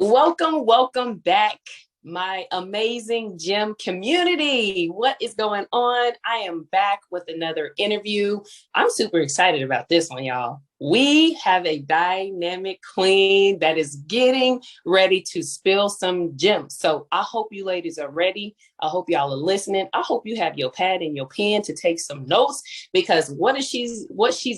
Welcome back, my amazing gym community. What is going on? I am back with another interview. I'm super excited about this one, y'all. We have a dynamic queen that is getting ready to spill some gems. So I hope you ladies are ready. I hope y'all are listening. I hope you have your pad and your pen to take some notes because what she's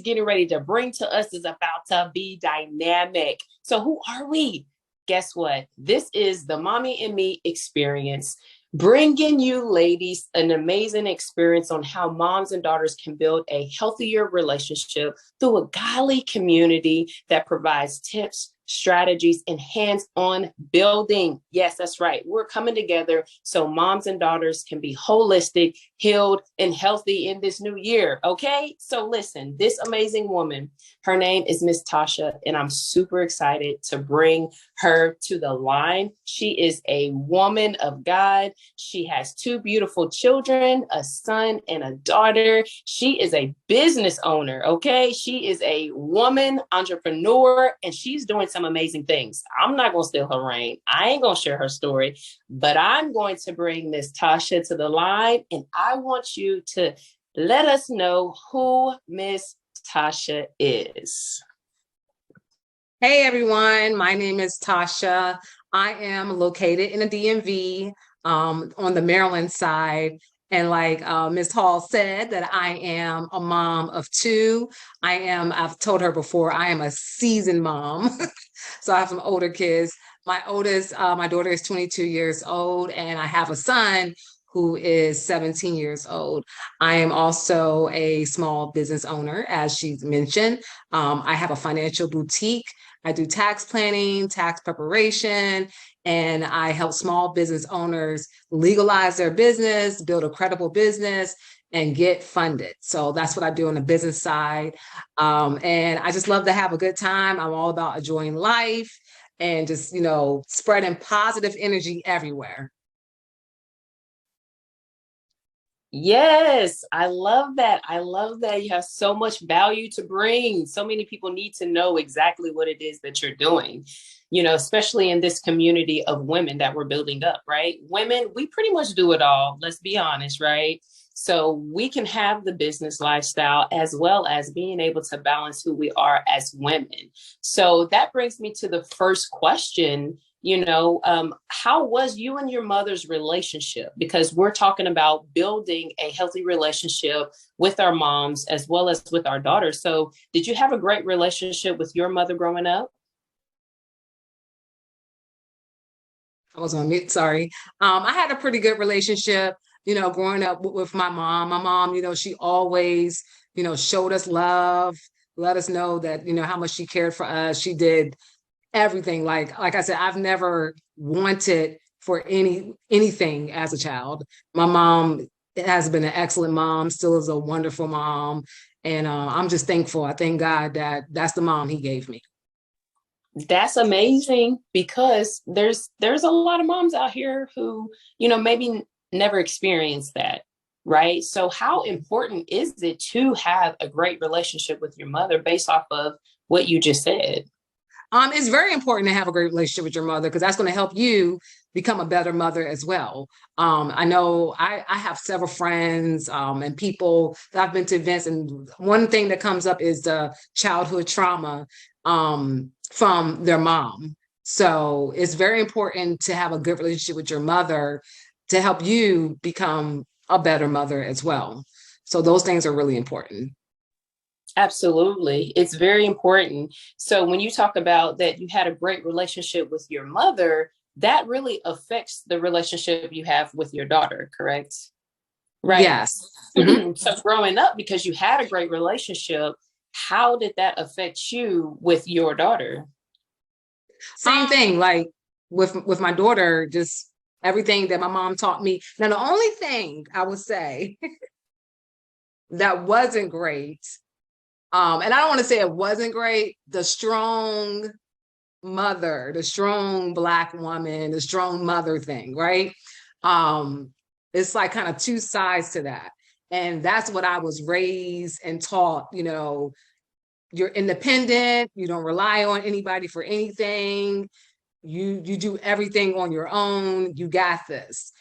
getting ready to bring to us is about to be dynamic. So who are we? Guess what? This is the Mommy and Me experience, bringing you ladies an amazing experience on how moms and daughters can build a healthier relationship through a godly community that provides tips, strategies, and hands-on building. Yes, that's right. We're coming together so moms and daughters can be holistic, healed, and healthy in this new year. Okay? So listen, this amazing woman, her name is Miss Tasha, and I'm super excited to bring her to the line. She is a woman of God. She has two beautiful children, a son and a daughter. She is a business owner, okay? She is a woman entrepreneur, and she's doing some amazing things. I'm not going to steal her reign. I ain't going to share her story, but I'm going to bring Miss Tasha to the line, and I want you to let us know who Miss Tasha is. Hey everyone, my name is Tasha. I am located in the DMV on the Maryland side. And like Ms. Hall said, that I am a mom of two. I've told her before, I am a seasoned mom. So I have some older kids. My daughter is 22 years old, and I have a son who is 17 years old. I am also a small business owner, as she's mentioned. I have a financial boutique. I do tax planning, tax preparation, and I help small business owners legalize their business, build a credible business, and get funded. So that's what I do on the business side. And I just love to have a good time. I'm all about enjoying life and just, spreading positive energy everywhere. Yes, I love that. I love that you have so much value to bring. So many people need to know exactly what it is that you're doing, especially in this community of women that we're building up, right? Women, we pretty much do it all. Let's be honest, right? So we can have the business lifestyle as well as being able to balance who we are as women. So that brings me to the first question. How was you and your mother's relationship? Because we're talking about building a healthy relationship with our moms as well as with our daughters. So did you have a great relationship with your mother growing up? I was on mute, sorry. I had a pretty good relationship, growing up with my mom. My mom, she always, showed us love, let us know that, how much she cared for us. She did everything. Like I said, I've never wanted for anything as a child. My mom has been an excellent mom, still is a wonderful mom. And I'm just thankful. I thank God that that's the mom he gave me. That's amazing because there's a lot of moms out here who, maybe never experienced that, right? So how important is it to have a great relationship with your mother based off of what you just said? It's very important to have a great relationship with your mother because that's going to help you become a better mother as well. I know I have several friends and people that I've been to events, and one thing that comes up is the childhood trauma from their mom. So it's very important to have a good relationship with your mother to help you become a better mother as well. So those things are really important. Absolutely. It's very important. So when you talk about that you had a great relationship with your mother, that really affects the relationship you have with your daughter, correct? Right. Yes. Mhm. So growing up, because you had a great relationship, how did that affect you with your daughter? Same thing, like with my daughter, just everything that my mom taught me. Now, the only thing I would say that wasn't great, and I don't want to say it wasn't great, the strong mother, the strong Black woman, the strong mother thing, right? Um, it's like kind of two sides to that. And that's what I was raised and taught, you're independent, you don't rely on anybody for anything. you do everything on your own. You got this.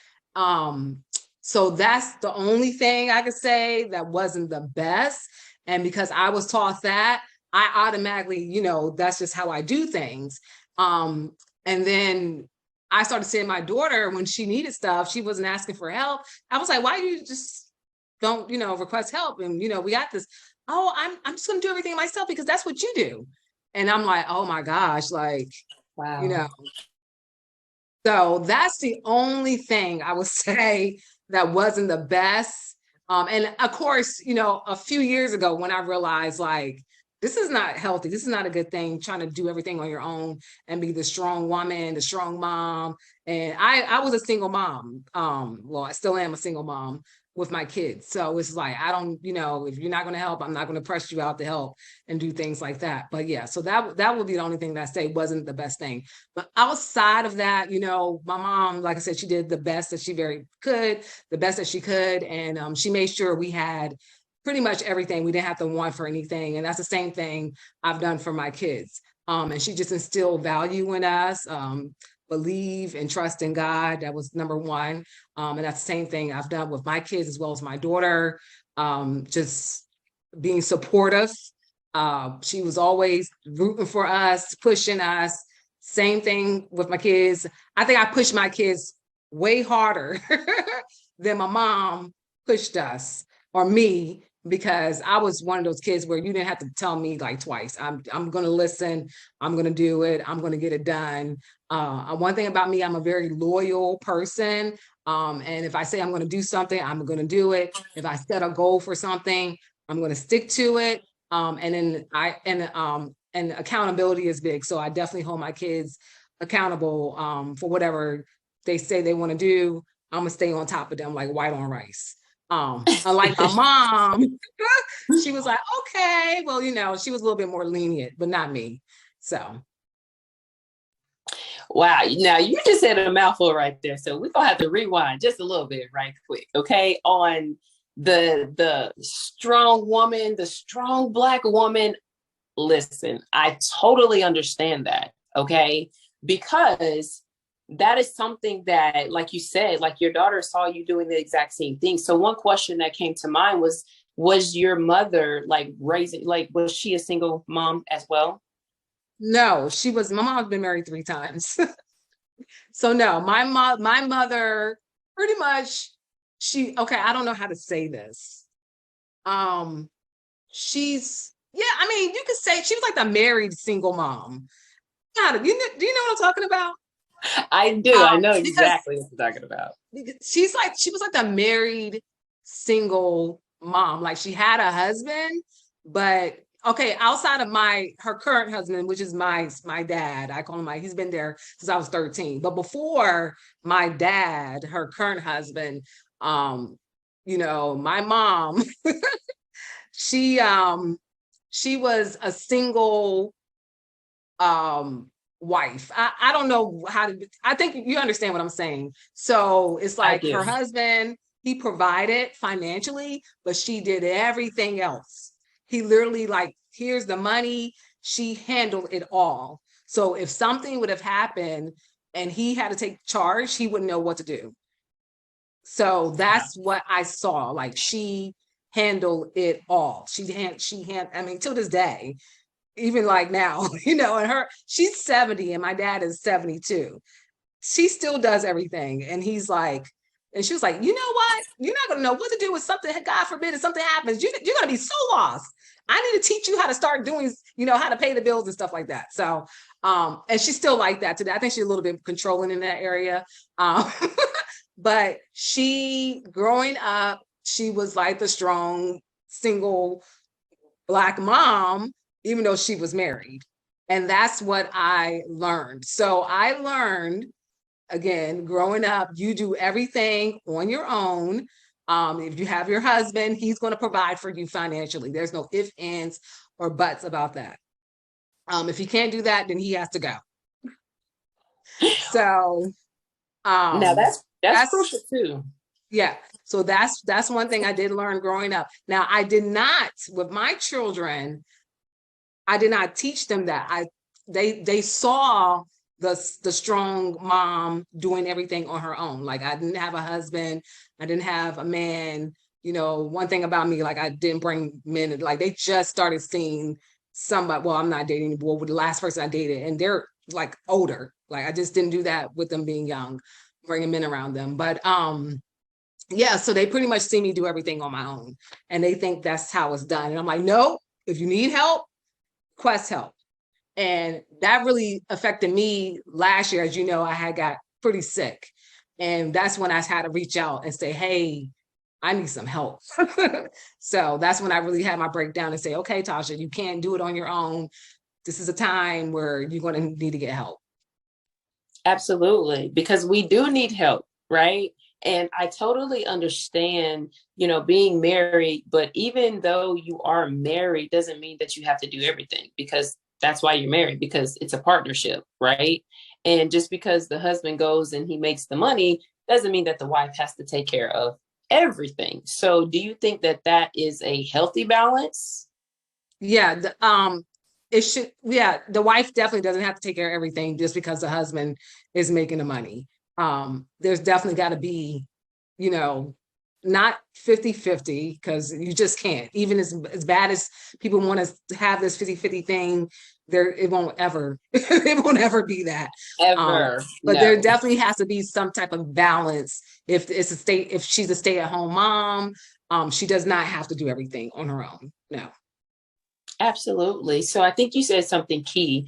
So that's the only thing I could say that wasn't the best. And because I was taught that, I automatically, that's just how I do things. And then I started seeing my daughter when she needed stuff, she wasn't asking for help. I was like, why do you just don't, request help? And, we got this. Oh, I'm just gonna do everything myself because that's what you do. And I'm like, oh my gosh, like, you Wow. know, so that's the only thing I would say that wasn't the best. And of course, a few years ago when I realized like this is not healthy, this is not a good thing, trying to do everything on your own and be the strong woman, the strong mom. And I was a single mom. Well, I still am a single mom with my kids. So it's like, I don't, if you're not going to help, I'm not going to press you out to help and do things like that. But yeah, so that would be the only thing that I say wasn't the best thing. But outside of that, my mom, like I said, she did the best that she the best that she could. And she made sure we had pretty much everything. We didn't have to want for anything. And that's the same thing I've done for my kids. And she just instilled value in us, believe and trust in God. That was number one. And that's the same thing I've done with my kids as well as my daughter. Just being supportive. She was always rooting for us, pushing us. Same thing with my kids. I think I pushed my kids way harder than my mom pushed us or me, because I was one of those kids where you didn't have to tell me like twice. I'm going to listen. I'm going to do it. I'm going to get it done. One thing about me, I'm a very loyal person. And if I say I'm going to do something, I'm going to do it. If I set a goal for something, I'm going to stick to it. And accountability is big. So I definitely hold my kids accountable for whatever they say they want to do. I'm gonna stay on top of them like white on rice. Unlike my mom, she was like, okay, well, she was a little bit more lenient, but not me. So Wow. Now you just said a mouthful right there. So we're gonna have to rewind just a little bit right quick. Okay. On the strong woman, the strong Black woman. Listen, I totally understand that. Okay. Because that is something that, like you said, like your daughter saw you doing the exact same thing. So one question that came to mind was your mother like raising, like, was she a single mom as well? no, my mom's been married 3 times. So no, my mother pretty much, okay, I don't know how to say this. Um, yeah, I mean, you could say she was like the married single mom. Do you know what I'm talking about? I do. I know Because exactly what you're talking about. she was like the married single mom. Like she had a husband, but okay, outside of her current husband, which is my dad. I call him he's been there since I was 13. But before my dad, her current husband, my mom, she she was a single wife. I don't know how to, I think you understand what I'm saying. So it's I like do. her husband, he provided financially, but she did everything else. He literally like, here's the money. She handled it all. So if something would have happened and he had to take charge, he wouldn't know what to do. So that's what I saw. Like she handled it all. I mean, till this day, even like now, and she's 70 and my dad is 72. She still does everything. And he's like, and she was like, you know what? You're not gonna know what to do with something, God forbid, if something happens, you're gonna be so lost. I need to teach you how to start doing, how to pay the bills and stuff like that. So and she's still like that today. I think she's a little bit controlling in that area. But she growing up, she was like the strong single Black mom, even though she was married. And that's what I learned. So I learned, again, growing up, you do everything on your own. If you have your husband, he's going to provide for you financially. There's no ifs, ands, or buts about that. If he can't do that, then he has to go. So Now that's that's crucial too. yeah. So that's one thing I did learn growing up. Now I did not with my children. I did not teach them that. They saw the strong mom doing everything on her own. Like I didn't have a husband, I didn't have a man. You know, one thing about me, like I didn't bring men. Like they just started seeing somebody. Well, I'm not dating. Well, with the last person I dated, and they're like older. Like I just didn't do that with them being young, bringing men around them. But yeah, so they pretty much see me do everything on my own, and they think that's how it's done. And I'm like, no, if you need help, request help. And that really affected me last year. As you know, I had got pretty sick. And that's when I had to reach out and say, hey, I need some help. So that's when I really had my breakdown and say, okay, Tasha, you can't do it on your own. This is a time where you're going to need to get help. Absolutely, because we do need help, right? And I totally understand, being married, but even though you are married doesn't mean that you have to do everything, because that's why you're married, because it's a partnership, right? And just because the husband goes and he makes the money doesn't mean that the wife has to take care of everything. So do you think that that is a healthy balance? Yeah, it should, yeah, the wife definitely doesn't have to take care of everything just because the husband is making the money. There's definitely got to be, you know, not 50-50, because you just can't. Even as bad as people want to have this 50-50 thing, there it won't ever it won't ever be that. Ever. But there No. definitely has to be some type of balance. If she's a stay-at-home mom, she does not have to do everything on her own. No. Absolutely. So I think you said something key,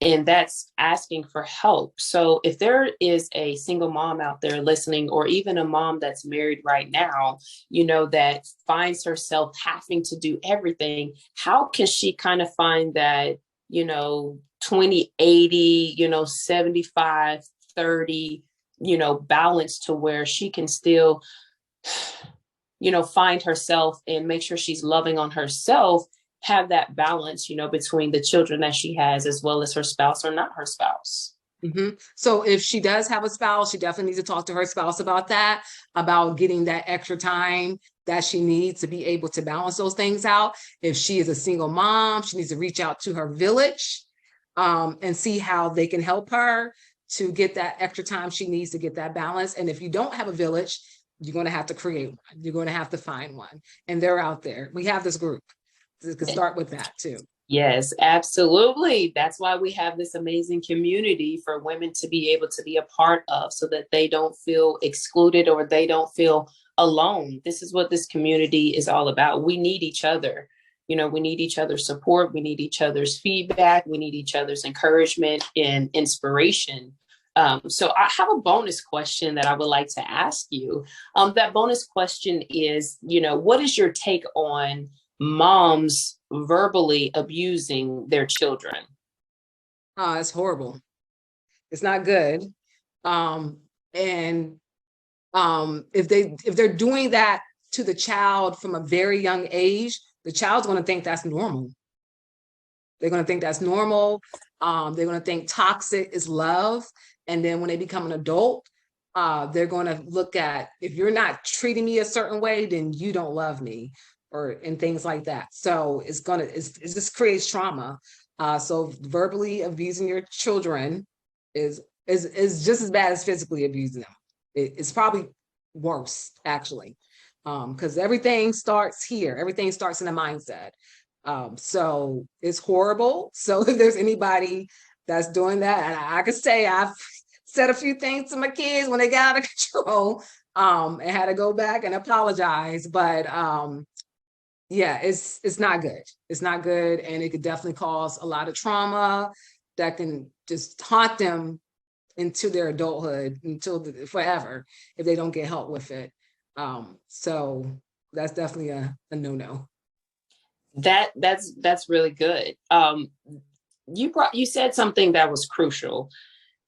and that's asking for help. So if there is a single mom out there listening, or even a mom that's married right now, that finds herself having to do everything, how can she kind of find that, 20-80, 75-30, balance to where she can still, find herself and make sure she's loving on herself, have that balance, between the children that she has as well as her spouse or not her spouse. Mm-hmm. So if she does have a spouse, she definitely needs to talk to her spouse about that, about getting that extra time that she needs to be able to balance those things out. If she is a single mom, she needs to reach out to her village, and see how they can help her to get that extra time she needs to get that balance. And if you don't have a village, you're going to have to create one. You're going to have to find one. And they're out there. We have this group. You can start with that too. Yes, absolutely. That's why we have this amazing community for women to be able to be a part of, so that they don't feel excluded or they don't feel alone. This is what this community is all about. We need each other. We need each other's support. We need each other's feedback. We need each other's encouragement and inspiration. So I have a bonus question that I would like to ask you. That bonus question is, what is your take on moms verbally abusing their children? It's horrible. It's not good. And if they're doing that to the child from a very young age, the child's going to think that's normal. They're going to think that's normal. They're going to think toxic is love. And then when they become an adult, they're going to look at, if you're not treating me a certain way, then you don't love me, and things like that. So it just creates trauma. So verbally abusing your children is just as bad as physically abusing them. It's probably worse, actually, because everything starts here. Everything starts in the mindset. So it's horrible. So if there's anybody that's doing that, and I could say I've said a few things to my kids when they got out of control, and had to go back and apologize. But yeah, it's not good. It's not good, and it could definitely cause a lot of trauma that can just haunt them into their adulthood, forever, if they don't get help with it. So that's definitely a no-no. That's really good. You said something that was crucial.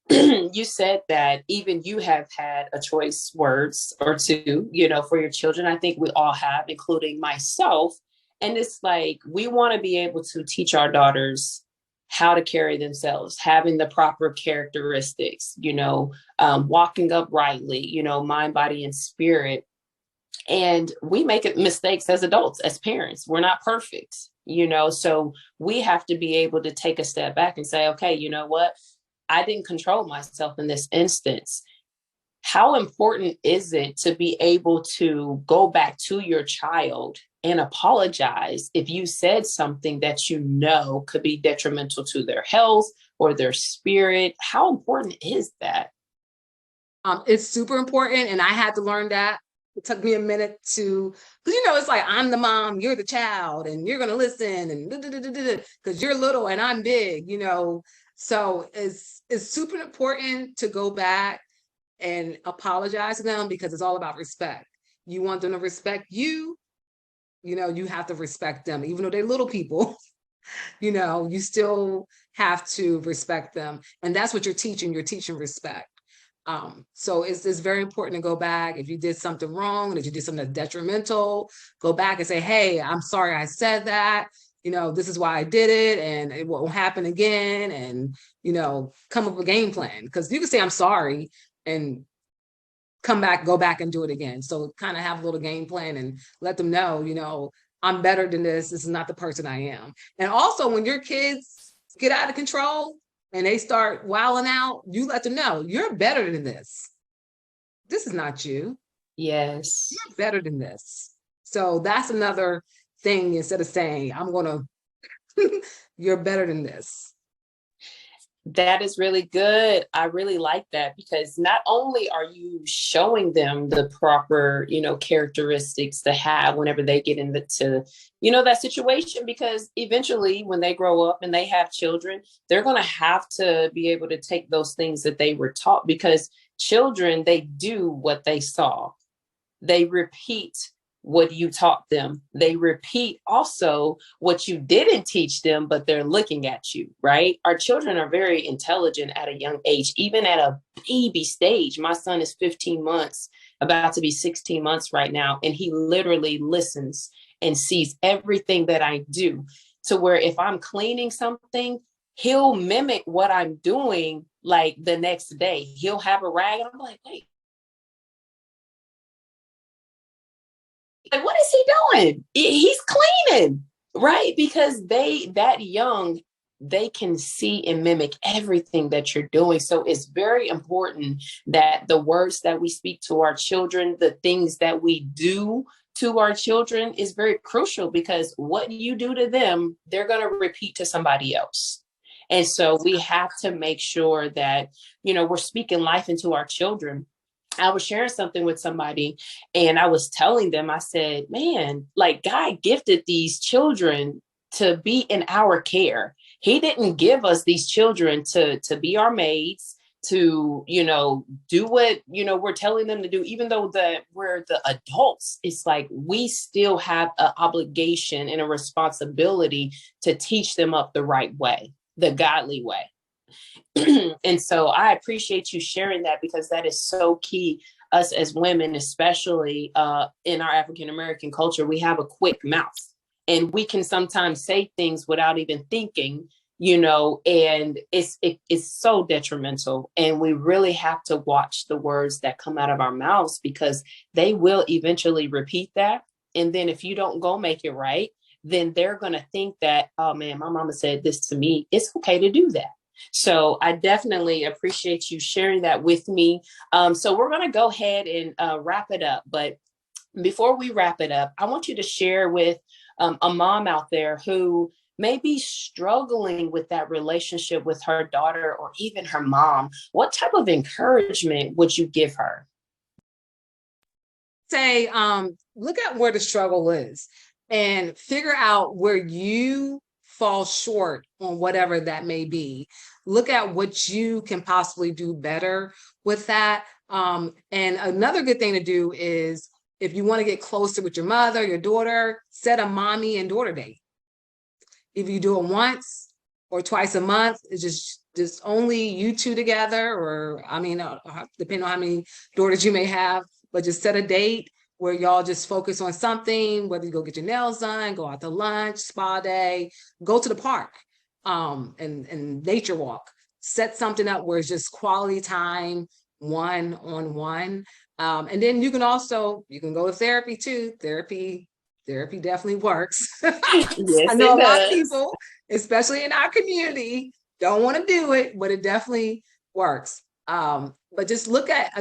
You said that even you have had a choice words or two, for your children. I think we all have, including myself. And it's like, we want to be able to teach our daughters how to carry themselves, having the proper characteristics, walking uprightly, mind, body, and spirit. And we make mistakes as adults, as parents. We're not perfect, so we have to be able to take a step back and say, okay, you know what? I didn't control myself in this instance. How important is it to be able to go back to your child and apologize if you said something that you know could be detrimental to their health or their spirit? How important is that? It's super important, and I had to learn that. It took me a minute to, because it's like I'm the mom, you're the child, and you're gonna listen, and because you're little and I'm big, So it's super important to go back and apologize to them, because it's all about respect. You want them to respect you, you have to respect them, even though they're little people. You still have to respect them, and that's what you're teaching. You're teaching respect. So it's very important to go back. If you did something wrong, and if you did something that's detrimental, go back and say, hey, I'm sorry I said that. This is why I did it, and it won't happen again. And, come up with a game plan, because you can say, I'm sorry, and go back and do it again. So kind of have a little game plan and let them know, I'm better than this. This is not the person I am. And also, when your kids get out of control and they start wilding out, you let them know, you're better than this. This is not you. Yes. You're better than this. So that's another thing, instead of saying, you're better than this. That is really good. I really like that, because not only are you showing them the proper, characteristics to have whenever they get into, that situation, because eventually when they grow up and they have children, they're going to have to be able to take those things that they were taught, because children, they do what they saw. They repeat what you taught them. They repeat also what you didn't teach them, but they're looking at you, right? Our children are very intelligent at a young age, even at a baby stage. My son is 15 months, about to be 16 months right now, and he literally listens and sees everything that I do, to where if I'm cleaning something, he'll mimic what I'm doing. Like the next day, he'll have a rag, and I'm like, wait, like, what is he doing? He's cleaning, right? Because that young, they can see and mimic everything that you're doing. So it's very important that the words that we speak to our children, the things that we do to our children, is very crucial, because what you do to them, they're going to repeat to somebody else. And so we have to make sure that, we're speaking life into our children. I was sharing something with somebody, and I was telling them, I said, man, like, God gifted these children to be in our care. He didn't give us these children to be our maids, to, do what, we're telling them to do, even though that we're the adults. It's like, we still have an obligation and a responsibility to teach them up the right way, the godly way. And so I appreciate you sharing that, because that is so key. Us as women, especially in our African American culture, we have a quick mouth, and we can sometimes say things without even thinking, and it's so detrimental. And we really have to watch the words that come out of our mouths, because they will eventually repeat that. And then if you don't go make it right, then they're going to think that, oh man, my mama said this to me. It's okay to do that. So I definitely appreciate you sharing that with me. So we're going to go ahead and wrap it up. But before we wrap it up, I want you to share with a mom out there who may be struggling with that relationship with her daughter, or even her mom. What type of encouragement would you give her? Say, look at where the struggle is and figure out where you fall short on whatever that may be. Look at what you can possibly do better with that. And another good thing to do is, if you want to get closer with your mother, your daughter, set a mommy and daughter date. If you do it once or twice a month, it's just only you two together, or depending on how many daughters you may have, but just set a date where y'all just focus on something, whether you go get your nails done, go out to lunch, spa day, go to the park, and nature walk. Set something up where it's just quality time, one-on-one. And then you can go to therapy too. Therapy definitely works. Yes, I know a it lot of does. people, especially in our community, Don't want to do it, but it definitely works. But just look at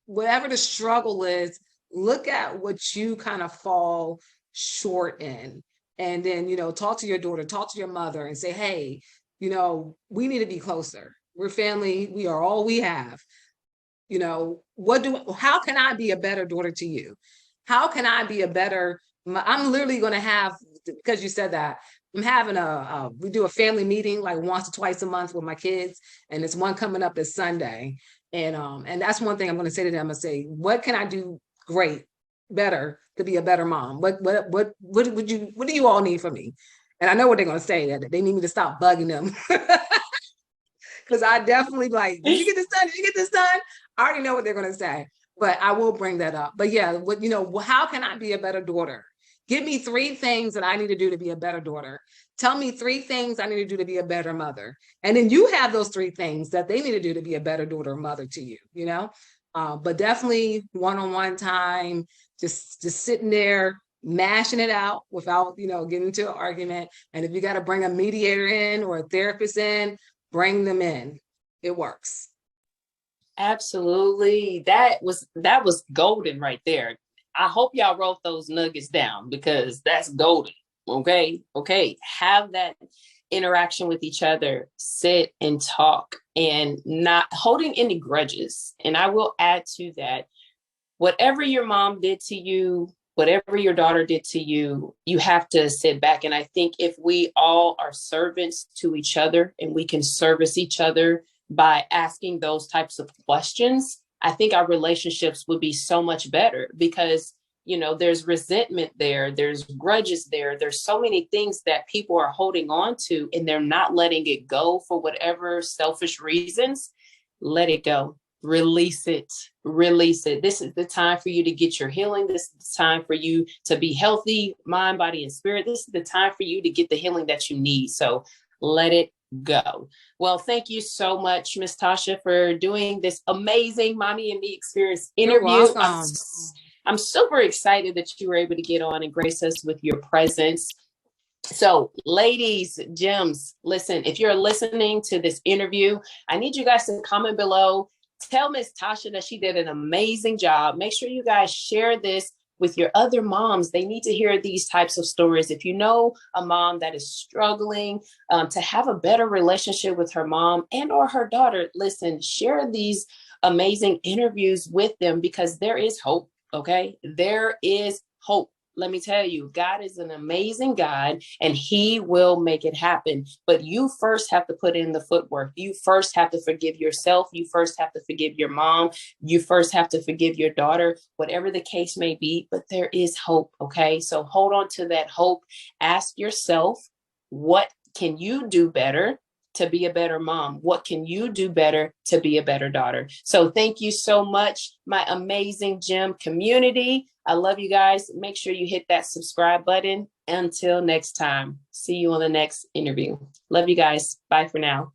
whatever the struggle is, look at what you kind of fall short in. And then, talk to your daughter, talk to your mother and say, hey, we need to be closer. We're family, we are all we have. How can I be a better daughter to you? How can I be a better, I'm literally going to have, because you said that, I'm having we do a family meeting like once or twice a month with my kids, and it's one coming up this Sunday. And that's one thing I'm going to say to them. I'm going to say, what can I do better to be a better mom? What do you all need from me? And I know what they're going to say, that they need me to stop bugging them. Because I definitely like, did you get this done? Did you get this done? I already know what they're going to say, but I will bring that up. But yeah, how can I be a better daughter? Give me 3 things that I need to do to be a better daughter. Tell me 3 things I need to do to be a better mother. And then you have those 3 things that they need to do to be a better daughter or mother to you, but definitely one-on-one time, just sitting there, mashing it out without, getting into an argument. And if you got to bring a mediator in or a therapist in, bring them in. It works. Absolutely. That was golden right there. I hope y'all wrote those nuggets down, because that's golden. Okay. Have that interaction with each other, sit and talk, and not holding any grudges. And I will add to that, whatever your mom did to you, whatever your daughter did to you, you have to sit back. And I think if we all are servants to each other and we can service each other by asking those types of questions, I think our relationships would be so much better, because, there's resentment there, there's grudges there, there's so many things that people are holding on to and they're not letting it go for whatever selfish reasons. Let it go. Release it. This is the time for you to get your healing. This is the time for you to be healthy, mind, body, and spirit. This is the time for you to get the healing that you need. So let it go. Well, thank you so much, Miss Tasha, for doing this amazing Mommy and Me Experience interview. I'm super excited that you were able to get on and grace us with your presence. So, ladies, gems, listen, if you're listening to this interview, I need you guys to comment below. Tell Miss Tasha that she did an amazing job. Make sure you guys share this with your other moms. They need to hear these types of stories. If you know a mom that is struggling to have a better relationship with her mom and or her daughter, listen, share these amazing interviews with them, because there is hope. Okay, there is hope. Let me tell you, God is an amazing God and he will make it happen. But you first have to put in the footwork. You first have to forgive yourself. You first have to forgive your mom. You first have to forgive your daughter, whatever the case may be. But there is hope. Okay, so hold on to that hope. Ask yourself, what can you do better to be a better mom? What can you do better to be a better daughter? So thank you so much, my amazing gym community. I love you guys. Make sure you hit that subscribe button. Until next time, see you on the next interview. Love you guys. Bye for now.